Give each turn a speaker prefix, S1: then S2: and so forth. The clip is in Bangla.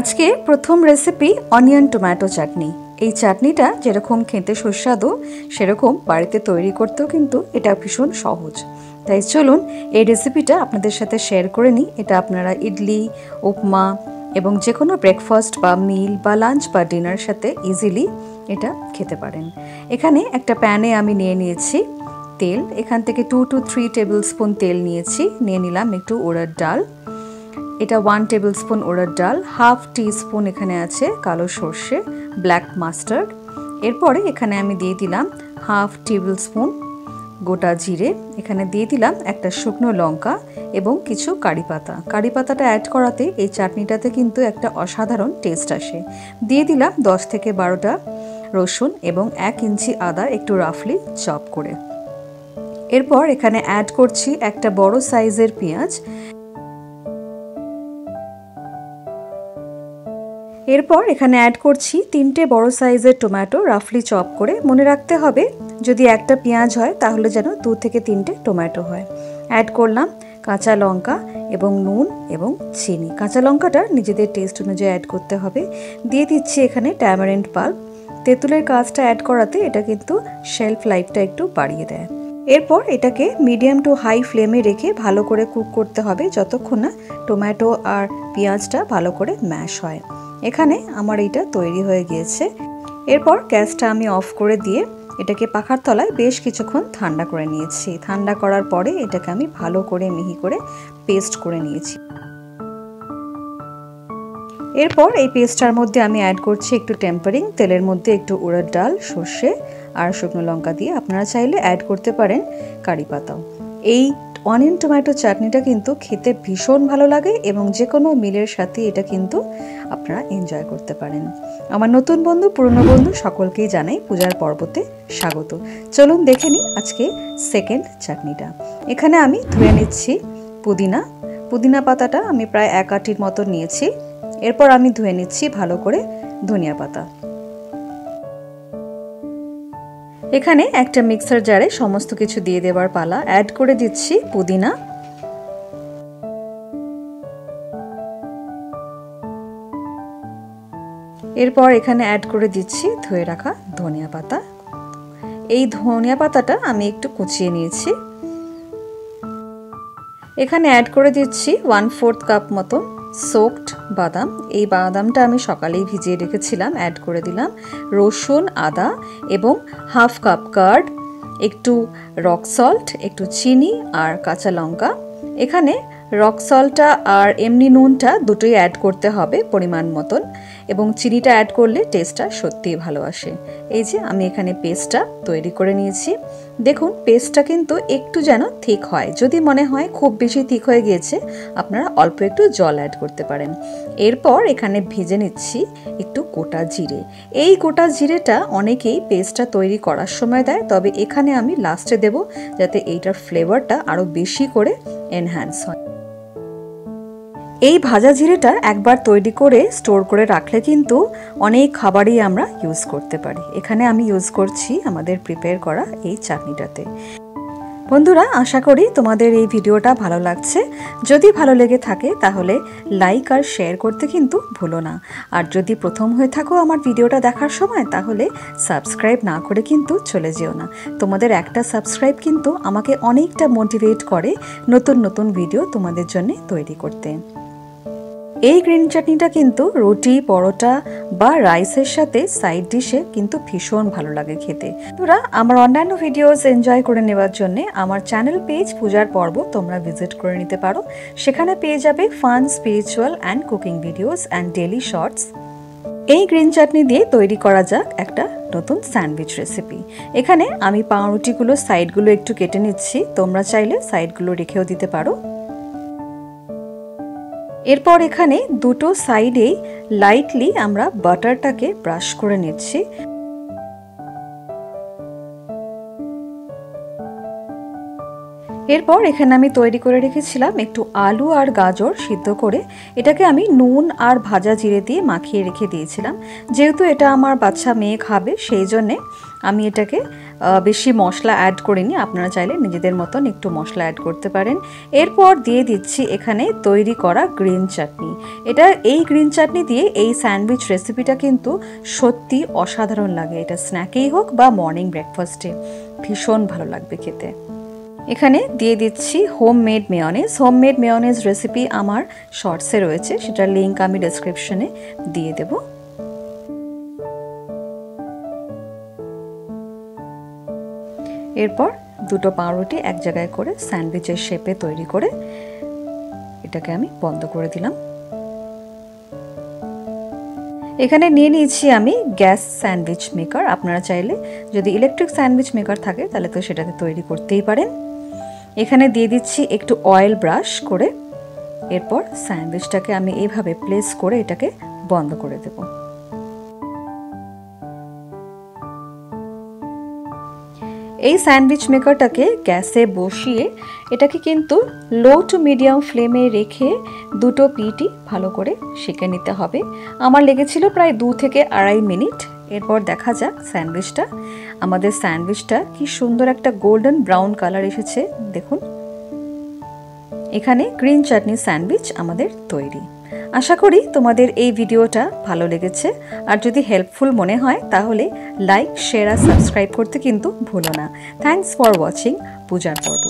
S1: আজকে প্রথম রেসিপি অনিয়ন টমেটো চাটনি। এই চাটনিটা যেরকম খেতে সুস্বাদু সেরকম বাড়িতে তৈরি করতেও কিন্তু এটা ভীষণ সহজ। তাই চলুন এই রেসিপিটা আপনাদের সাথে শেয়ার করে নিই। এটা আপনারা ইডলি, উপমা এবং যে কোনো ব্রেকফাস্ট বা মিল বা লাঞ্চ বা ডিনার সাথে ইজিলি এটা খেতে পারেন। এখানে একটা প্যানে আমি নিয়ে নিয়েছি তেল। এখান থেকে 2 to 3 টেবিল স্পুন তেল নিয়েছি। নিয়ে নিলাম একটু উড়ার ডাল, এটা 1 টেবিল স্পুন উড়ার ডাল, হাফ টিস্পুন এখানে আছে কালো সর্ষে ব্ল্যাক মাস্টার্ড। এরপরে এখানে আমি দিয়ে দিলাম হাফ টেবিল স্পুন গোটা জিরে, এখানে দিয়ে দিলাম একটা শুকনো লঙ্কা এবং কিছু কারি পাতা। কারি পাতাটা অ্যাড করাতে এই চাটনিটাতে কিন্তু একটা অসাধারণ টেস্ট আসে। দিয়ে দিলাম 10 থেকে 12টা রসুন এবং 1 ইঞ্চি আদা একটু রাফলি চপ করে। এরপর এখানে অ্যাড করছি একটা বড় সাইজের পেঁয়াজ। এরপর এখানে অ্যাড করছি 3টে বড় সাইজের টমেটো রাফলি চপ করে। মনে রাখতে হবে যদি একটা পেঁয়াজ হয় তাহলে যেন 2 থেকে 3টে টমেটো হয়। অ্যাড করলাম কাঁচা লঙ্কা এবং নুন এবং চিনি। কাঁচা লঙ্কাটা নিজেদের টেস্ট অনুযায়ী অ্যাড করতে হবে। দিয়ে দিচ্ছি এখানে ট্যামারিন্ড পাল্প। তেঁতুলের কাজটা অ্যাড করাতে এটা কিন্তু শেলফ লাইফটা একটু বাড়িয়ে দেয়। এরপর এটাকে মিডিয়াম টু হাই ফ্লেমে রেখে ভালো করে কুক করতে হবে যতক্ষণ না টমেটো আর পেঁয়াজটা ভালো করে ম্যাশ হয়। এখানে আমার এটা তৈরি হয়ে গিয়েছে। এরপর গ্যাসটা আমি অফ করে দিয়ে এটাকে পাখার তলায় বেশ কিছুক্ষণ ঠান্ডা করে নিয়েছি। ঠান্ডা করার পরে এটাকে আমি ভালো করে মিহি করে পেস্ট করে নিয়েছি। এরপর এই পেস্টটার মধ্যে আমি অ্যাড করছি একটু টেম্পারিং, তেলের মধ্যে একটু উড়ার ডাল, সর্ষে আর শুকনো লঙ্কা দিয়ে আপনারা চাইলে অ্যাড করতে পারেন কারি পাতাও। এই অনিয়ন টমেটো চাটনিটা কিন্তু খেতে ভীষণ ভালো লাগে এবং যে কোনো মিলের সাথে এটা কিন্তু আপনারা এনজয় করতে পারেন। আমার নতুন বন্ধু পুরনো বন্ধু সকলকেই জানাই পূজার পর্বতে স্বাগত। চলুন দেখে নিই আজকে সেকেন্ড চাটনিটা। এখানে আমি ধুয়ে নিচ্ছি পুদিনা পাতাটা আমি প্রায় 1 আটির মতো নিয়েছি। এরপর আমি ধুয়ে নিচ্ছি ভালো করে ধনিয়া পাতা। এখানে একটা মিক্সার জারে সমস্ত কিছু দিয়ে দেওয়ার পালা। অ্যাড করে দিচ্ছি পুদিনা, এরপর এখানে অ্যাড করে দিচ্ছি ধুয়ে রাখা ধনিয়া পাতা। এই ধনিয়া পাতাটা আমি একটু কুচিয়ে নিয়েছি। এখানে অ্যাড করে দিচ্ছি 1/4 কাপ মতো সোকড বাদাম। এই বাদামটা আমি সকালেই ভিজিয়ে রেখেছিলাম। অ্যাড করে দিলাম রসুন, আদা এবং হাফ কাপ কার্ড, একটু রক সল্ট, একটু চিনি আর কাঁচা লঙ্কা। এখানে রক সল্টটা আর এমনি নুনটা দুটোই অ্যাড করতে হবে পরিমাণ মতন, এবং চিনিটা অ্যাড করলে টেস্টটা সত্যিই ভালো আসে। এই যে আমি এখানে পেস্টটা তৈরি করে নিয়েছি। দেখুন পেস্টটা কিন্তু একটু যেন থিক হয়। যদি মনে হয় খুব বেশি থিক হয়ে গিয়েছে আপনারা অল্প একটু জল অ্যাড করতে পারেন। এরপর এখানে ভেজে নিচ্ছি একটু গোটা জিরে। এই গোটা জিরেটা অনেকেই পেস্টটা তৈরি করার সময় দেয়, তবে এখানে আমি লাস্টে দেব যাতে এইটার ফ্লেভারটা আরও বেশি করে এনহ্যান্স হয়। এই ভাজা জিরেটা একবার তৈরি করে স্টোর করে রাখলে কিন্তু অনেক খাবারই আমরা ইউজ করতে পারি। এখানে আমি ইউজ করছি আমাদের প্রিপেয়ার করা এই চাটনিটাতে। বন্ধুরা আশা করি তোমাদের এই ভিডিওটা ভালো লাগছে। যদি ভালো লেগে থাকে তাহলে লাইক আর শেয়ার করতে কিন্তু ভুলো না। আর যদি প্রথম হয়ে থাকো আমার ভিডিওটা দেখার সময় তাহলে সাবস্ক্রাইব না করে কিন্তু চলে যেও না। তোমাদের একটা সাবস্ক্রাইব কিন্তু আমাকে অনেকটা মোটিভেট করে নতুন নতুন ভিডিও তোমাদের জন্য তৈরি করতে। এই গ্রিন চাটনিটা কিন্তু রুটি, পরোটা বা রাইসের সাথে সাইড ডিশে কিন্তু ভীষণ ভালো লাগে খেতে। তোরা আমার অন্যান্য ভিডিওস এনজয় করে নেওয়ার জন্য আমার চ্যানেল পেজ পূজার পর্ব তোমরা ভিজিট করে নিতে পারো। সেখানে পেয়ে যাবে fun, spiritual and cooking videos and daily shorts. এই গ্রিন চাটনি দিয়ে তৈরি করা যাক একটা নতুন স্যান্ডউইচ রেসিপি। এখানে আমি পাউরুটিগুলো সাইডগুলো একটু কেটে নিচ্ছি, তোমরা চাইলে সাইডগুলো রেখেও দিতে পারো। এরপর এখানে দুটো সাইডেই লাইটলি আমরা বাটারটাকে ব্রাশ করে নিচ্ছি। এরপর এখানে আমি তৈরি করে রেখেছিলাম একটু আলু আর গাজর সিদ্ধ করে, এটাকে আমি নুন আর ভাজা জিরে দিয়ে মাখিয়ে রেখে দিয়েছিলাম। যেহেতু এটা আমার বাচ্চা মেয়ে খাবে, সেই জন্যে আমি এটাকে বেশি মশলা অ্যাড করিনি। আপনারা চাইলে নিজেদের মতন একটু মশলা অ্যাড করতে পারেন। এরপর দিয়ে দিচ্ছি এখানে তৈরি করা গ্রিন চাটনি। এই গ্রিন চাটনি দিয়ে এই স্যান্ডউইচ রেসিপিটা কিন্তু সত্যি অসাধারণ লাগে। এটা স্ন্যাকেই হোক বা মর্নিং ব্রেকফাস্টে ভীষণ ভালো লাগবে খেতে। এখানে দিয়ে দিচ্ছি homemade mayonnaise. Homemade mayonnaise recipe আমার শর্টসে রয়েছে, সেটার লিঙ্ক আমি ডেসক্রিপশনে দিয়ে দেব। এরপর দুটো পাউরুটি এক জায়গায় করে স্যান্ডউইচের শেপে তৈরি করে এটাকে আমি বন্ধ করে দিলাম। এখানে নিয়ে নিয়েছি আমি গ্যাস স্যান্ডউইচ মেকার। আপনারা চাইলে যদি ইলেকট্রিক স্যান্ডউইচ মেকার থাকে তাহলে তো সেটাতে তৈরি করতেই পারেন। এখানে দিয়ে দিচ্ছি একটু অয়েল ব্রাশ করে। এরপর স্যান্ডউইচটাকে আমি এইভাবে প্লেস করে এটাকে বন্ধ করে দেব। এই স্যান্ডউইচ মেকারটাকে গ্যাসে বসিয়ে এটাকে কিন্তু লো টু মিডিয়াম ফ্লেমে রেখে দুটো পিঠই ভালো করে সেঁকে নিতে হবে। আমার লেগেছিল প্রায় 2 থেকে 2.5 মিনিট। এরপর দেখা যাক আমাদের স্যান্ডউইচটা কি সুন্দর একটা গোল্ডেন ব্রাউন কালার এসেছে। দেখুন, এখানে গ্রিন চাটনি স্যান্ডউইচ আমাদের তৈরি। আশা করি তোমাদের এই ভিডিওটা ভালো লেগেছে। আর যদি হেল্পফুল মনে হয় তাহলে লাইক, শেয়ার আর সাবস্ক্রাইব করতে কিন্তু ভুলো না। থ্যাঙ্কস ফর ওয়াচিং পূজার পর্ব।